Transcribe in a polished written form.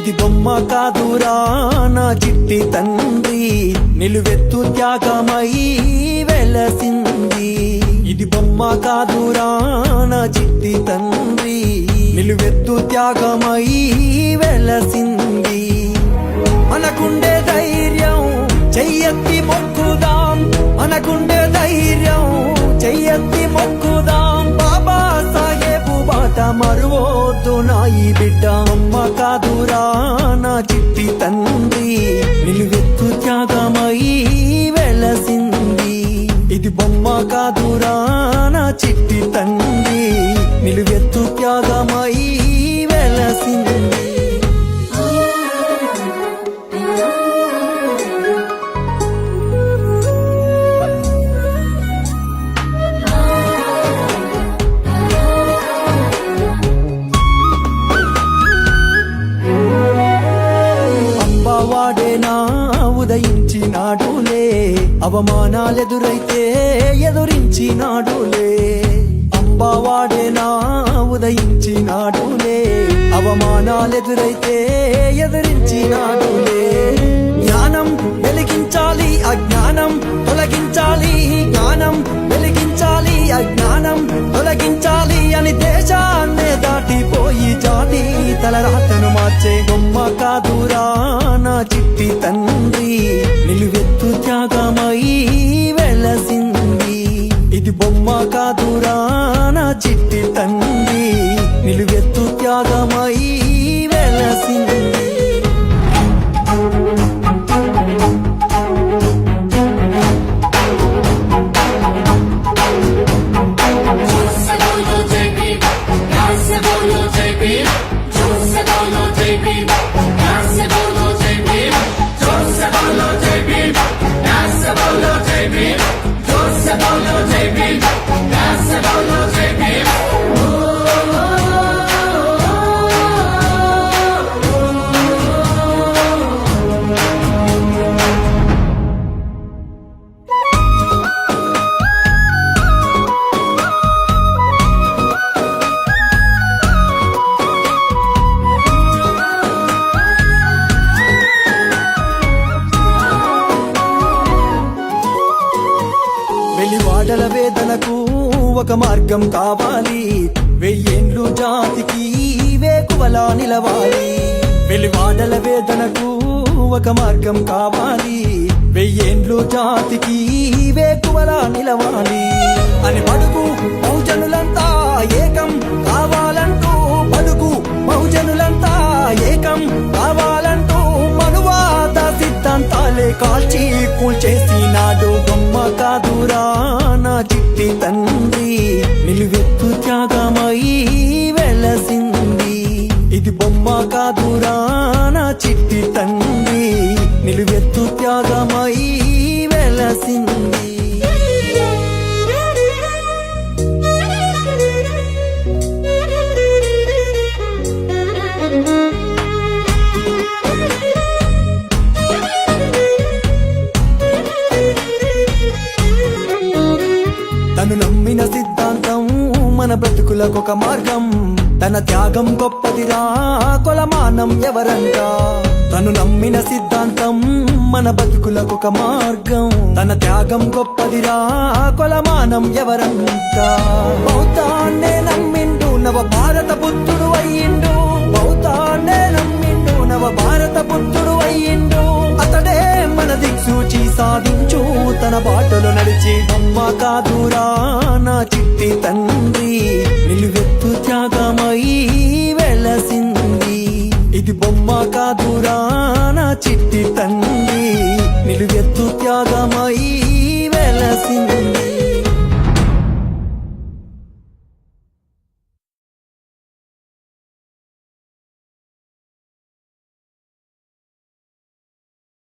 ఇది బొమ్మ కాదురా నా చిట్టి తండ్రి, నిలువెత్తు త్యాగమై వెలసింది. ఇది బొమ్మ కాదురా నా చిట్టి తండ్రి, నిలువెత్తు త్యాగమై వెలసింది. మనకుండే ధైర్యం చెయ్యెత్తి మొక్కుదాం, మనకుండే ధైర్యం చెయ్యెత్తి మొక్కుదాం. బాబా సాహెబు బాట మరువొద్దు నా ఈ బిడ్డ. అమ్మ కాదురా నా చిట్టి తండ్రి, నిలువెత్తు త్యాగమై వెలసింది. ఇది బొమ్మ కాదురా నా చిట్టి తండ్రి, నిలువెత్తు త్యాగమై వెలసింది. వాడేనా ఉదయించినాడులే, అవమానాలెదురైతే ఎదురించినాడులే. అంబావాడేనా ఉదయించినాడులే, అవమానాలెదురైతే ఎదురించినాడులే. జ్ఞానం వెలిగించాలి అజ్ఞానం తొలగించాలి, జ్ఞానం వెలిగించాలి అజ్ఞానం తొలగించాలి అని దేశాన్నే దాటిపోయి జాతి తలరాతను మార్చే బొమ్మ కాదురా నా చిట్టి తండ్రి, నిలువెత్తు త్యాగమై వెలసింది. ఇది బొమ్మ కాదురా నా చిట్టి తండ్రి, నిలువెత్తు త్యాగమై వెలసింది. వెలివాడల వేదనకు ఒక మార్గం కావాలి, వెయ్యేండ్లు జాతికి వేకువలా నిలవాలి. వెలివాడల వేదనకు ఒక మార్గం కావాలి, వెయ్యేండ్లు జాతికి వేకువలా నిలవాలి. అని బడుగు బహుజనులంతా ఏకం కావాలంటూ, బడుగు బహుజనులంతా ఏకం కావాలంటూ మనువాద సిద్ధాంతాలే కాల్చి కూల్చేసినాడు. బొమ్మ కాదురా నా చిట్టి తండ్రి, నిలువెత్తు త్యాగమై వెలసింది. ఇది బొమ్మ కాదురా నా చిట్టి తండ్రి, నిలువెత్తు త్యాగమై వెలసింది. తను నమ్మిన సిద్ధాంతం మన బ్రతుకులకొక మార్గం, తన త్యాగం గొప్పదిరా కొలమానం ఎవరంట. తను నమ్మిన సిద్ధాంతం మన బతుకులకొక మార్గం, తన త్యాగం గొప్పదిరా కొలమానం ఎవరంట. బౌద్ధాన్నే నమ్మిండు నవ భారత బుద్ధుడు అయ్యిండు, బౌద్ధాన్నే నమ్మిండు నవ భారత బుద్ధుడు అయ్యిండు. అతడే మన దిక్సూచి సాధించు తన బాటలో నడిచి. అమ్మ కాదురా నా చిట్టి తండ్రి, నిలువెత్తు త్యాగమై వెలసింది. ఇది బొమ్మ కాదురా నా చిట్టి తండ్రి, నిలువెత్తు త్యాగ